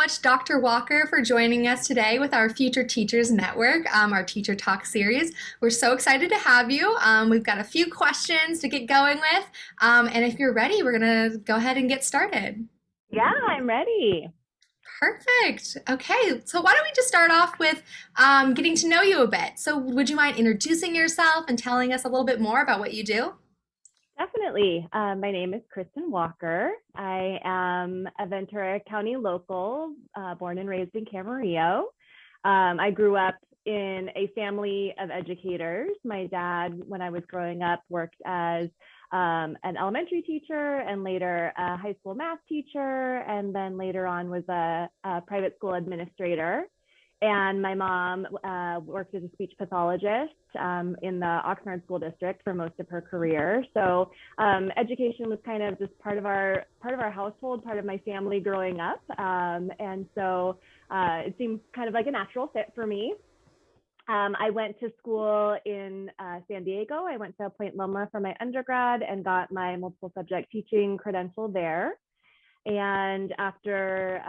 much, Dr. Walker, for joining us today with our Future Teachers Network, our Teacher Talk series. We're so excited to have you. We've got a few questions to get going with, and if you're ready, we're going to go ahead and get started. Yeah, I'm ready. Perfect. Okay, so why don't we just start off with getting to know you a bit. So would you mind introducing yourself and telling us a little bit more about what you do? Definitely. My name is Kristen Walker. I am a Ventura County local, born and raised in Camarillo. I grew up in a family of educators. My dad, when I was growing up, worked as an elementary teacher and later a high school math teacher, and then later on was a private school administrator. And my mom worked as a speech pathologist in the Oxnard School District for most of her career. So education was kind of just part of our household, part of my family growing up. And so it seemed kind of like a natural fit for me. I went to school in San Diego. I went to Point Loma for my undergrad and got my multiple subject teaching credential there. And after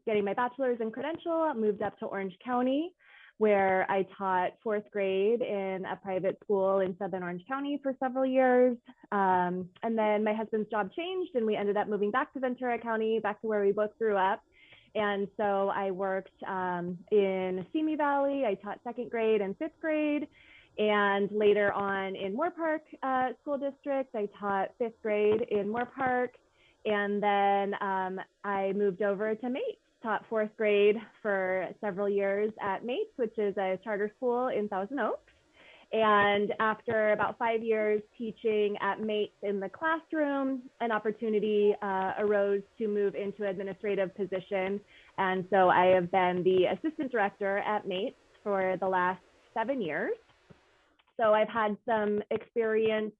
getting my bachelor's in credential, I moved up to Orange County, where I taught fourth grade in a private school in Southern Orange County for several years. And then my husband's job changed and we ended up moving back to Ventura County, back to where we both grew up. And so I worked in Simi Valley. I taught second grade and fifth grade. And later on in Moore Park School District, I taught fifth grade in Moore Park. And then I moved over to Mates, taught fourth grade for several years at Mates, which is a charter school in Thousand Oaks. And after about 5 years teaching at Mates in the classroom, an opportunity arose to move into an administrative position. And so I have been the assistant director at Mates for the last 7 years. So I've had some experience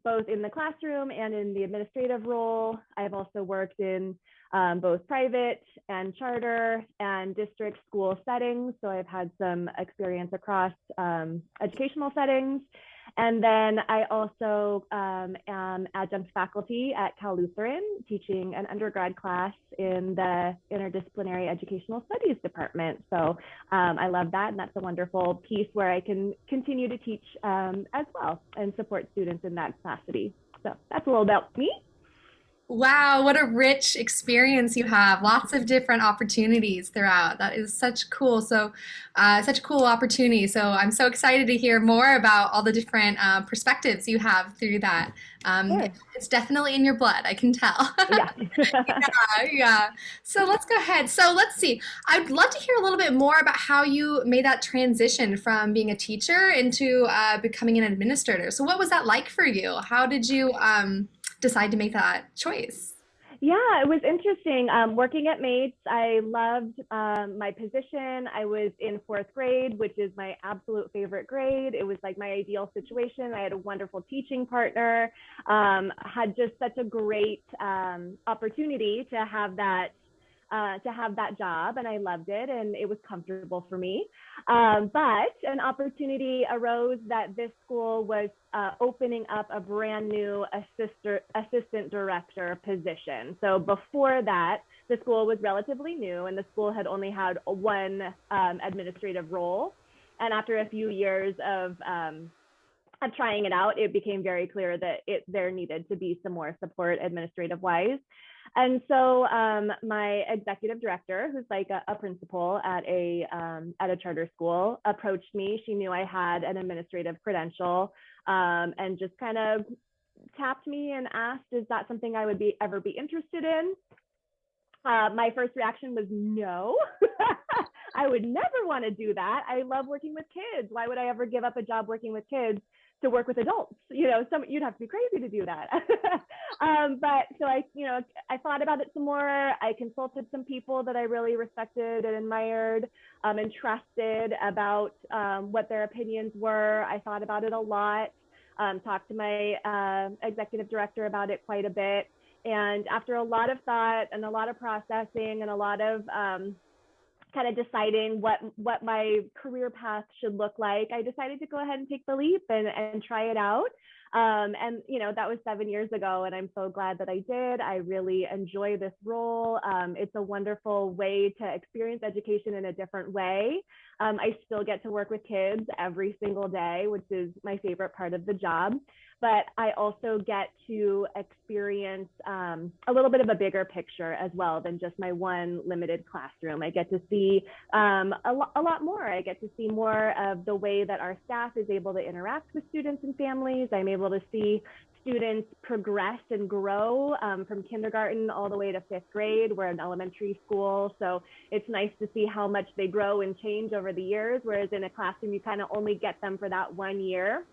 both in the classroom and in the administrative role. I've also worked in both private and charter and district school settings. So I've had some experience across educational settings. And then I also am adjunct faculty at Cal Lutheran, teaching an undergrad class in the interdisciplinary educational studies department. So I love that, and that's a wonderful piece where I can continue to teach as well and support students in that capacity. So that's a little about me. Wow, what a rich experience you have. Lots of different opportunities throughout. That is such cool. So, such a cool opportunity. So, I'm so excited to hear more about all the different perspectives you have through that. Sure. It's definitely in your blood, I can tell. Yeah. Yeah. So, let's go ahead. So, let's see. I'd love to hear a little bit more about how you made that transition from being a teacher into becoming an administrator. So, what was that like for you? How did you decide to make that choice? Yeah, it was interesting. Working at Mates, I loved my position. I was in fourth grade, which is my absolute favorite grade. It was like my ideal situation. I had a wonderful teaching partner, had just such a great opportunity to have that job, and I loved it, and it was comfortable for me. But an opportunity arose that this school was opening up a brand new assistant director position. So before that, the school was relatively new, and the school had only had one administrative role. And after a few years of trying it out, it became very clear that there needed to be some more support administrative wise. And so my executive director, who's like a principal at a charter school, approached me. She knew I had an administrative credential and just kind of tapped me and asked, is that something I would ever be interested in? My first reaction was no. I would never want to do that. I love working with kids. Why would I ever give up a job working with kids to work with adults? You'd have to be crazy to do that. But so I thought about it some more. I consulted some people that I really respected and admired and trusted about what their opinions were. I thought about it a lot, talked to my executive director about it quite a bit. And after a lot of thought and a lot of processing and a lot of kind of deciding what my career path should look like, I decided to go ahead and take the leap and try it out. And, that was 7 years ago, and I'm so glad that I did. I really enjoy this role. It's a wonderful way to experience education in a different way. I still get to work with kids every single day, which is my favorite part of the job. But I also get to experience a little bit of a bigger picture as well than just my one limited classroom. I get to see a lot more. I get to see more of the way that our staff is able to interact with students and families. I'm able to see students progress and grow from kindergarten all the way to 5th grade. We're an elementary school, so it's nice to see how much they grow and change over the years, whereas in a classroom, you kind of only get them for that 1 year.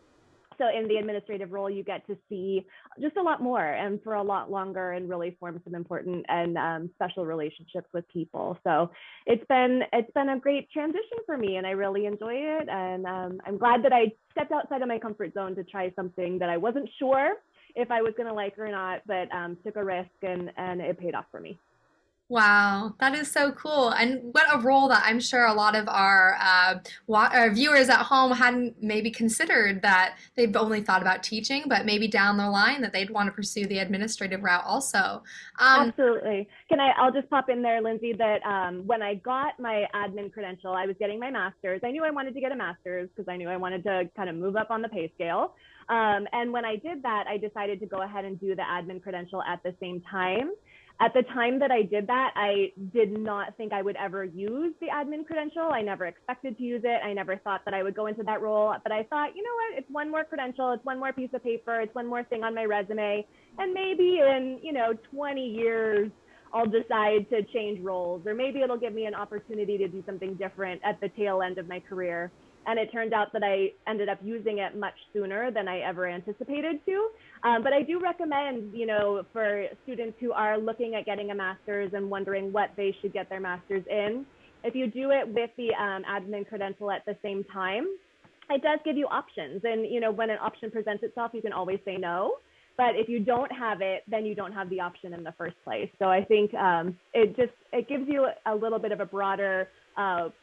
So in the administrative role, you get to see just a lot more and for a lot longer, and really form some important and special relationships with people. So it's been a great transition for me, and I really enjoy it. And I'm glad that I stepped outside of my comfort zone to try something that I wasn't sure if I was going to like or not, but took a risk, and it paid off for me. Wow, that is so cool. And what a role that I'm sure a lot of our viewers at home hadn't maybe considered, that they've only thought about teaching, but maybe down the line that they'd want to pursue the administrative route also. Um, Absolutely. I'll just pop in there, Lindsay, that when I got my admin credential, I was getting my master's. I knew I wanted to get a master's because I knew I wanted to kind of move up on the pay scale. And when I did that, I decided to go ahead and do the admin credential at the same time. At the time that I did that, I did not think I would ever use the admin credential. I never expected to use it. I never thought that I would go into that role, but I thought, you know what, it's one more credential, it's one more piece of paper, it's one more thing on my resume. And maybe in, 20 years, I'll decide to change roles, or maybe it'll give me an opportunity to do something different at the tail end of my career. And it turned out that I ended up using it much sooner than I ever anticipated to. But I do recommend, for students who are looking at getting a master's and wondering what they should get their master's in, if you do it with the admin credential at the same time, it does give you options. And, when an option presents itself, you can always say no. But if you don't have it, then you don't have the option in the first place. So I think it gives you a little bit of a broader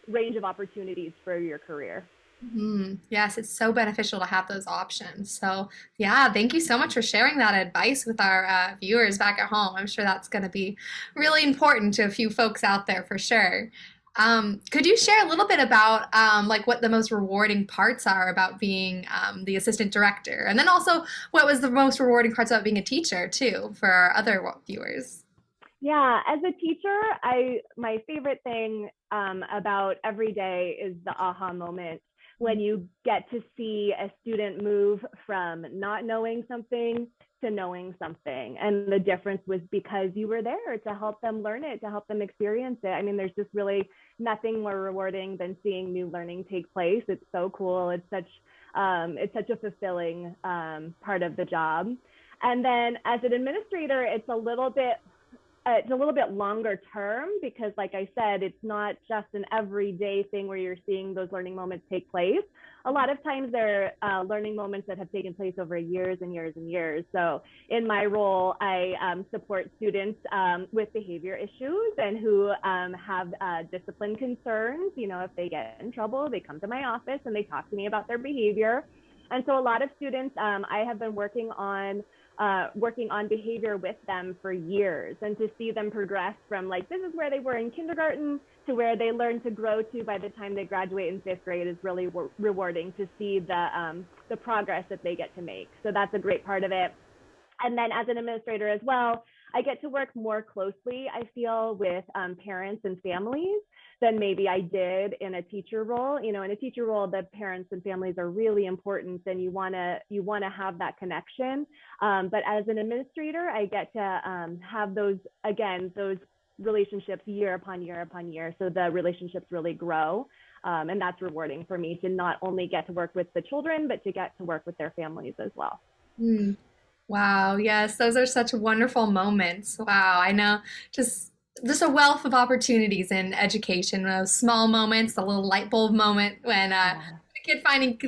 range of opportunities for your career. yes, it's so beneficial to have those options. So, yeah, thank you so much for sharing that advice with our viewers back at home. I'm sure that's going to be really important to a few folks out there for sure. Could you share a little bit about like what the most rewarding parts are about being the assistant director, and then also what was the most rewarding parts about being a teacher too for our other viewers? Yeah, as a teacher, my favorite thing about every day is the aha moment when you get to see a student move from not knowing something to knowing something. And the difference was because you were there to help them learn it, to help them experience it. I mean, there's just really nothing more rewarding than seeing new learning take place. It's so cool. It's such a fulfilling part of the job. And then as an administrator, it's a little bit longer term because, like I said, it's not just an everyday thing where you're seeing those learning moments take place. A lot of times they're learning moments that have taken place over years and years and years. So in my role, I support students with behavior issues and who have discipline concerns. If they get in trouble, they come to my office and they talk to me about their behavior. And so a lot of students, I have been working on behavior with them for years, and to see them progress from this is where they were in kindergarten to where they learn to grow to by the time they graduate in 5th grade is really rewarding to see the progress that they get to make. So that's a great part of it. And then as an administrator as well, I get to work more closely, I feel, with parents and families than maybe I did in a teacher role. In a teacher role, the parents and families are really important, and you wanna have that connection. But as an administrator, I get to have those relationships year upon year upon year. So the relationships really grow. And that's rewarding for me to not only get to work with the children, but to get to work with their families as well. Mm. Wow, yes, those are such wonderful moments. Wow, I know just a wealth of opportunities in education. Those small moments, the little light bulb moment when Yeah. the kid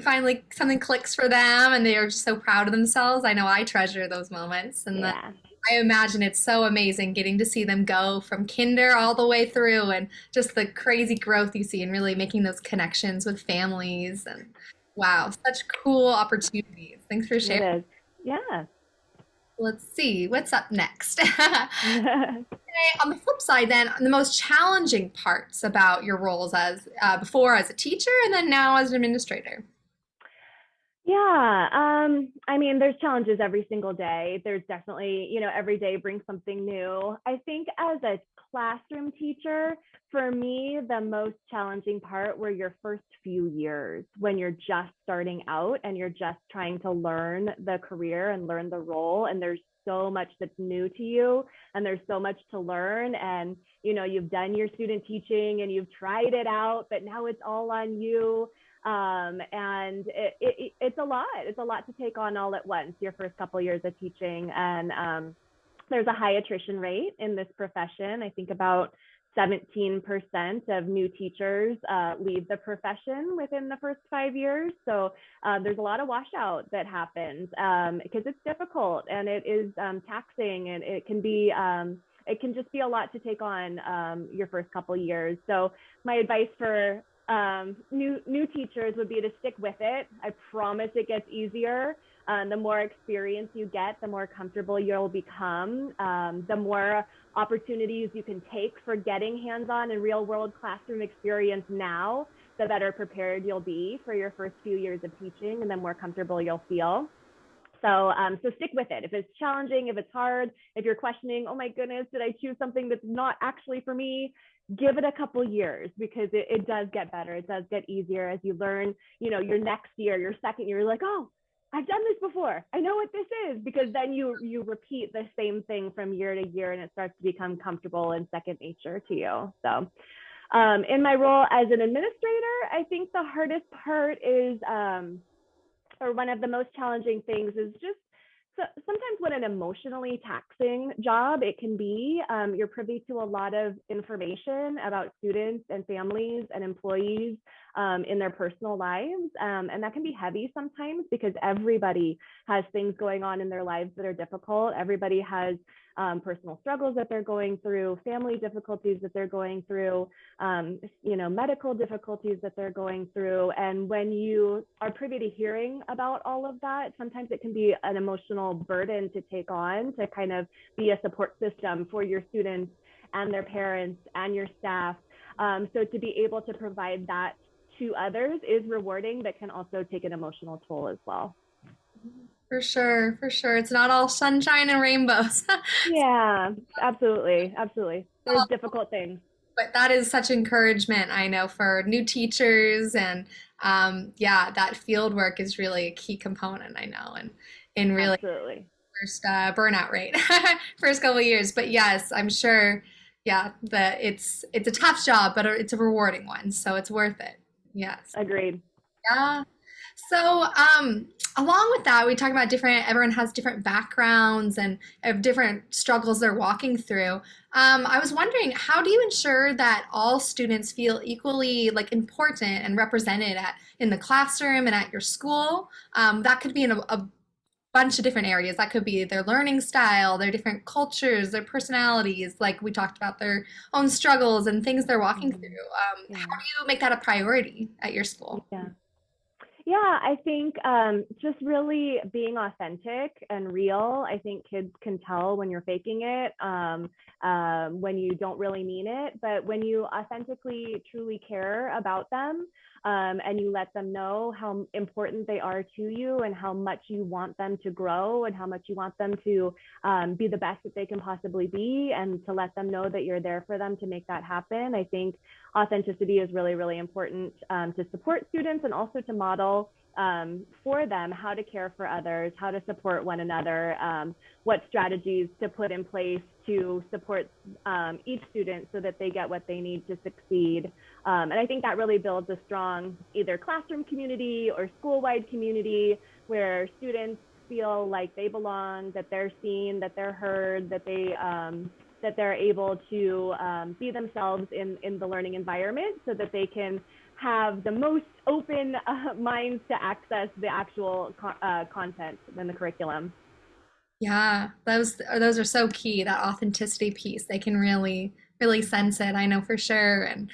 finally something clicks for them and they are just so proud of themselves. I know I treasure those moments, and Yeah. I imagine it's so amazing getting to see them go from kinder all the way through, and just the crazy growth you see and really making those connections with families. And wow, such cool opportunities. Thanks for It sharing. is. Yeah. Let's see, what's up next? On the flip side, then, the most challenging parts about your roles as before as a teacher and then now as an administrator. Yeah, I mean, there's challenges every single day. There's definitely, every day brings something new. I think as a classroom teacher, for me, the most challenging part were your first few years when you're just starting out and you're just trying to learn the career and learn the role. And there's so much that's new to you and there's so much to learn. And, you've done your student teaching and you've tried it out, but now it's all on you. And it's a lot. It's a lot to take on all at once, your first couple of years of teaching. And there's a high attrition rate in this profession. I think about 17% of new teachers leave the profession within the first 5 years. So there's a lot of washout that happens because it's difficult and it is taxing, and it can just be a lot to take on your first couple of years. So my advice for new teachers would be to stick with it. I promise it gets easier. The more experience you get, the more comfortable you'll become. The more opportunities you can take for getting hands-on and real-world classroom experience now, the better prepared you'll be for your first few years of teaching, and the more comfortable you'll feel. So stick with it. If it's challenging, if it's hard, if you're questioning, oh my goodness, did I choose something that's not actually for me? Give it a couple years, because it does get better. It does get easier as you learn, your next year, your second year, you're like, oh, I've done this before. I know what this is, because then you repeat the same thing from year to year and it starts to become comfortable and second nature to you. So in my role as an administrator, I think the hardest part is, or one of the most challenging things is just sometimes what an emotionally taxing job it can be. You're privy to a lot of information about students and families and employees in their personal lives. And that can be heavy sometimes, because everybody has things going on in their lives that are difficult. Everybody has personal struggles that they're going through, family difficulties that they're going through, medical difficulties that they're going through. And when you are privy to hearing about all of that, sometimes it can be an emotional burden to take on, to kind of be a support system for your students and their parents and your staff. So to be able to provide that to others is rewarding, but can also take an emotional toll as well. For sure, for sure. It's not all sunshine and rainbows. Yeah, absolutely. Absolutely. There's difficult things. But that is such encouragement, I know, for new teachers. And yeah, that field work is really a key component, I know, and in really Absolutely. first burnout rate, first couple of years. But yes, I'm sure, yeah, that it's a tough job, but it's a rewarding one, so it's worth it. Yes. Agreed. Yeah. So, along with that, we talk about everyone has different backgrounds and have different struggles they're walking through. I was wondering, how do you ensure that all students feel equally like important and represented in the classroom and at your school? That could be in a bunch of different areas. That could be their learning style, their different cultures, their personalities, like we talked about, their own struggles and things they're walking through. Yeah. How do you make that a priority at your school? Yeah. Yeah, I think just really being authentic and real. I think kids can tell when you're faking it, when you don't really mean it. But when you authentically, truly care about them, and you let them know how important they are to you and how much you want them to grow and how much you want them to be the best that they can possibly be, and to let them know that you're there for them to make that happen. I think authenticity is really, really important to support students, and also to model for them how to care for others, how to support one another, what strategies to put in place to support each student so that they get what they need to succeed. And I think that really builds a strong either classroom community or school-wide community where students feel like they belong, that they're seen, that they're heard, that they're able to be themselves in the learning environment, so that they can have the most open minds to access the actual content in the curriculum. Yeah, those are so key, that authenticity piece. They can really sense it, I know for sure. And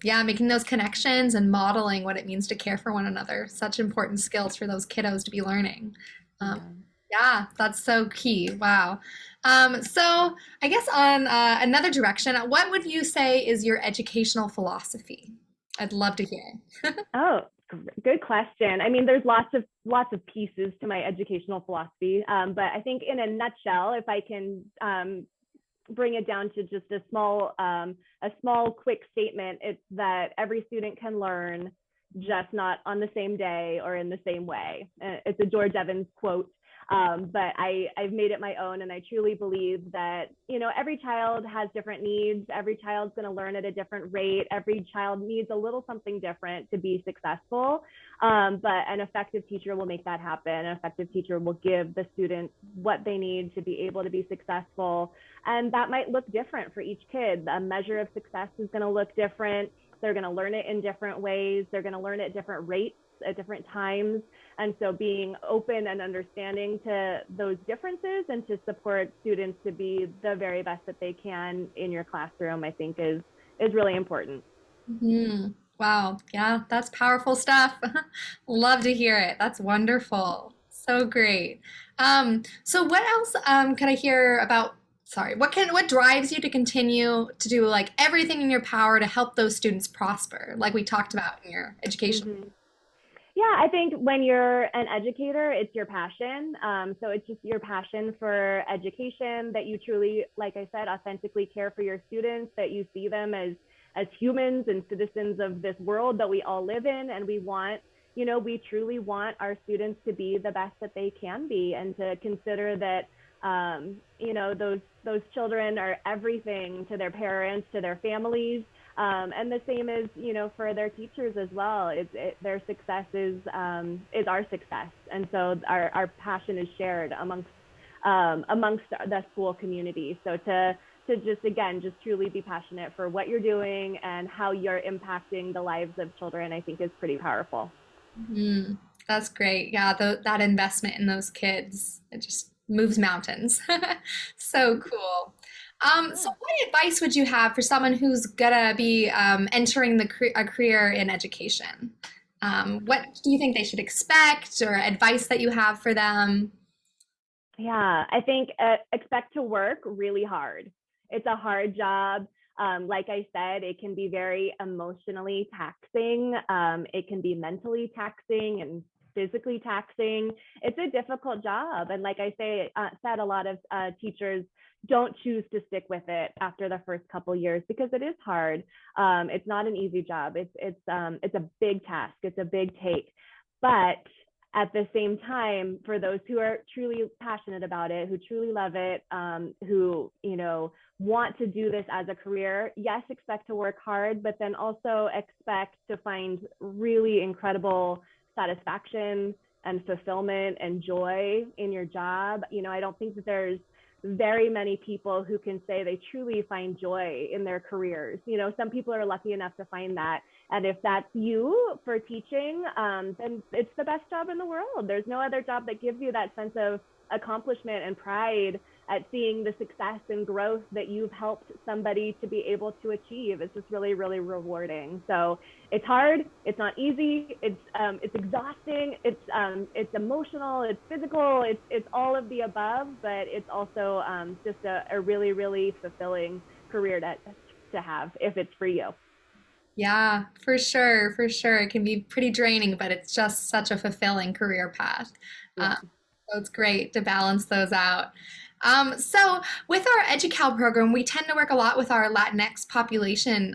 yeah, making those connections and modeling what it means to care for one another, such important skills for those kiddos to be learning. Um, Yeah. Yeah, that's so key. Wow. So I guess on another direction, what would you say is your educational philosophy? I'd love to hear. Oh, good question. I mean, there's lots of pieces to my educational philosophy, but I think in a nutshell, if I can bring it down to just a small quick statement, it's that every student can learn, just not on the same day or in the same way. It's a George Evans quote, but I've made it my own, and I truly believe that, every child has different needs. Every child's going to learn at a different rate. Every child needs a little something different to be successful, but an effective teacher will make that happen. An effective teacher will give the students what they need to be able to be successful, and that might look different for each kid. A measure of success is going to look different. They're going to learn it in different ways. They're going to learn it at different rates at different times. And so being open and understanding to those differences and to support students to be the very best that they can in your classroom, I think is really important. Mhm. Wow. Yeah, that's powerful stuff. Love to hear it. That's wonderful. So great. So what else can I hear about? Sorry, what drives you to continue to do like everything in your power to help those students prosper, like we talked about in your education? Mm-hmm. Yeah, I think when you're an educator, it's your passion. So it's just your passion for education, that you truly, like I said, authentically care for your students, that you see them as humans and citizens of this world that we all live in, and we truly want our students to be the best that they can be, and to consider that those children are everything to their parents, to their families, and the same is, for their teachers as well. Their success is our success, and so our passion is shared amongst the school community. So to just truly be passionate for what you're doing and how you're impacting the lives of children, I think is pretty powerful. Mm, that's great. Yeah, that investment in those kids, it just moves mountains. So cool. So Yeah. what advice would you have for someone who's gonna be entering a career in education? What do you think they should expect, or advice that you have for them? Yeah, I think expect to work really hard. It's a hard job. Like I said, it can be very emotionally taxing. It can be mentally taxing and physically taxing. It's a difficult job. And like I said, a lot of teachers don't choose to stick with it after the first couple years because it is hard. It's not an easy job. It's a big task. It's a big take. But at the same time, for those who are truly passionate about it, who truly love it, who want to do this as a career, yes, expect to work hard, but then also expect to find really incredible satisfaction and fulfillment and joy in your job. I don't think that there's very many people who can say they truly find joy in their careers. Some people are lucky enough to find that, and if that's you for teaching, then it's the best job in the world. There's no other job that gives you that sense of accomplishment and pride at seeing the success and growth that you've helped somebody to be able to achieve. It's just really, really rewarding. So it's hard. It's not easy. It's exhausting. It's emotional. It's physical. It's all of the above. But it's also just a really, really fulfilling career to have if it's for you. Yeah, for sure, for sure. It can be pretty draining, but it's just such a fulfilling career path. Yeah. Um, so it's great to balance those out. So with our EDUCAL program, we tend to work a lot with our Latinx population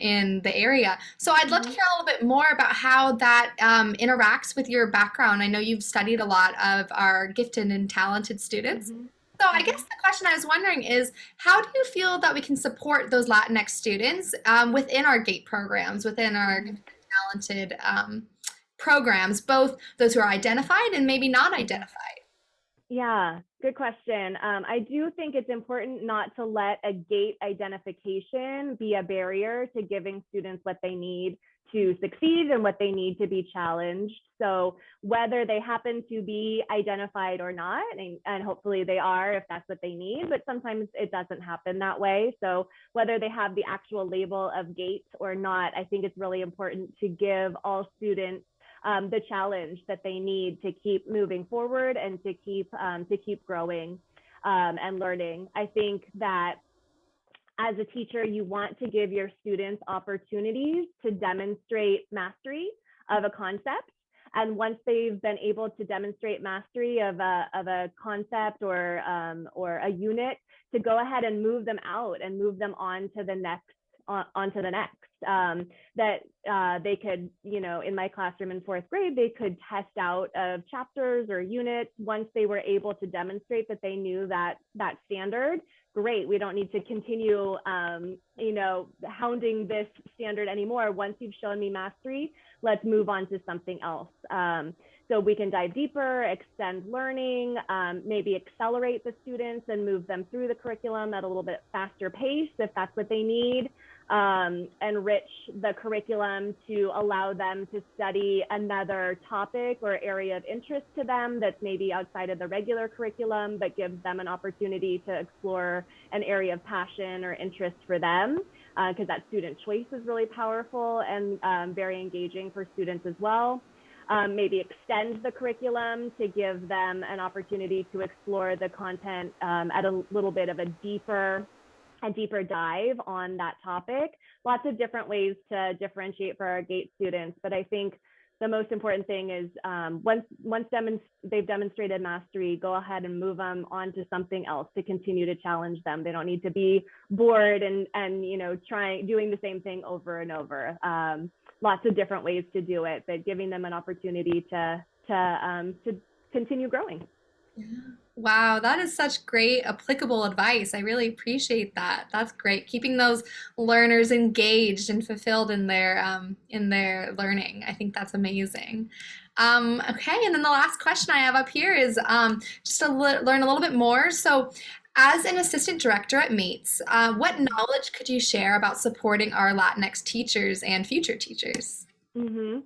in the area. So I'd love to Mm-hmm. hear a little bit more about how that interacts with your background. I know you've studied a lot of our gifted and talented students. Mm-hmm. So I guess Mm-hmm. the question I was wondering is, how do you feel that we can support those Latinx students within our GATE programs, within our Mm-hmm. gifted and talented programs, both those who are identified and maybe not Mm-hmm. identified? Yeah, good question. I do think it's important not to let a gate identification be a barrier to giving students what they need to succeed and what they need to be challenged. So whether they happen to be identified or not, and hopefully they are if that's what they need, but sometimes it doesn't happen that way. So whether they have the actual label of GATE or not, I think it's really important to give all students the challenge that they need to keep moving forward and to keep growing and learning. I think that as a teacher, you want to give your students opportunities to demonstrate mastery of a concept. And once they've been able to demonstrate mastery of a concept or a unit, to go ahead and move them out and move them on to the next. That they could, in my classroom in fourth grade, they could test out of chapters or units. Once they were able to demonstrate that they knew that standard, great. We don't need to continue, hounding this standard anymore. Once you've shown me mastery, let's move on to something else. So we can dive deeper, extend learning, maybe accelerate the students and move them through the curriculum at a little bit faster pace if that's what they need. Enrich the curriculum to allow them to study another topic or area of interest to them that's maybe outside of the regular curriculum, but gives them an opportunity to explore an area of passion or interest for them, because that student choice is really powerful and very engaging for students as well. Maybe extend the curriculum to give them an opportunity to explore the content at a little bit of a deeper dive on that topic. Lots of different ways to differentiate for our GATE students, but I think the most important thing is once they've demonstrated mastery, go ahead and move them on to something else to continue to challenge them. They don't need to be bored and doing the same thing over and over. Lots of different ways to do it, but giving them an opportunity to continue growing. Yeah. Wow, that is such great applicable advice. I really appreciate that. That's great. Keeping those learners engaged and fulfilled in their learning. I think that's amazing. Okay, and then the last question I have up here is just to learn a little bit more. So, as an assistant director at MATES, what knowledge could you share about supporting our Latinx teachers and future teachers? Mm-hmm.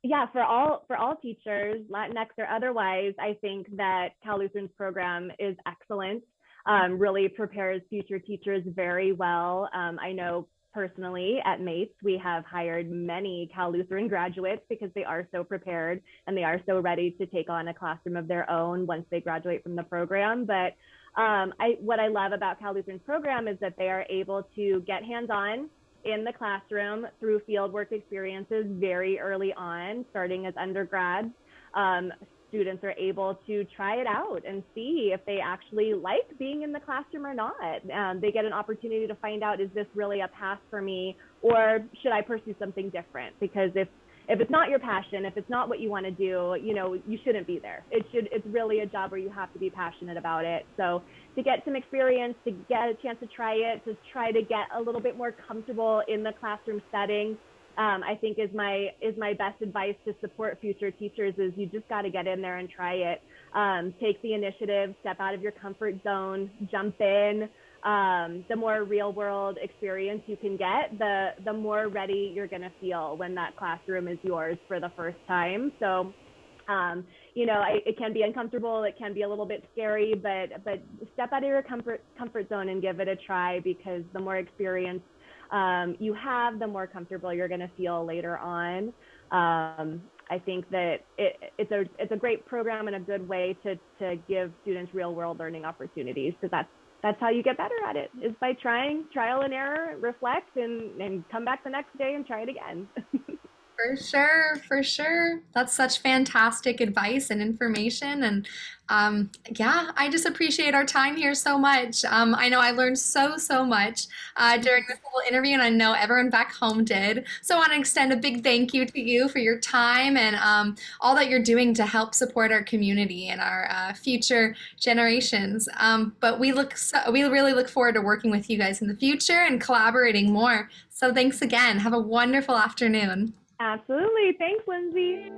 Yeah, for all teachers, Latinx or otherwise, I think that Cal Lutheran's program is excellent. Really prepares future teachers very well. I know personally at MATES, we have hired many Cal Lutheran graduates because they are so prepared and they are so ready to take on a classroom of their own once they graduate from the program. But what I love about Cal Lutheran's program is that they are able to get hands-on in the classroom through fieldwork experiences very early on, starting as undergrads. Students are able to try it out and see if they actually like being in the classroom or not. They get an opportunity to find out, is this really a path for me, or should I pursue something different? Because if it's not your passion, if it's not what you want to do, you shouldn't be there. It's really a job where you have to be passionate about it. So to get some experience, to get a chance to try it, to try to get a little bit more comfortable in the classroom setting, I think is my best advice to support future teachers is you just got to get in there and try it. Take the initiative, step out of your comfort zone, jump in. The more real world experience you can get, the more ready you're going to feel when that classroom is yours for the first time. So, it can be uncomfortable. It can be a little bit scary, but step out of your comfort zone and give it a try, because the more experience you have, the more comfortable you're going to feel later on. I think that it's a great program and a good way to give students real world learning opportunities, because that's how you get better at it, is by trying, trial and error, reflect, and come back the next day and try it again. For sure, for sure. That's such fantastic advice and information. And yeah, I just appreciate our time here so much. I know I learned so much during this little interview, and I know everyone back home did. So I want to extend a big thank you to you for your time and all that you're doing to help support our community and our future generations. But we really look forward to working with you guys in the future and collaborating more. So thanks again. Have a wonderful afternoon. Absolutely. Thanks, Lindsay.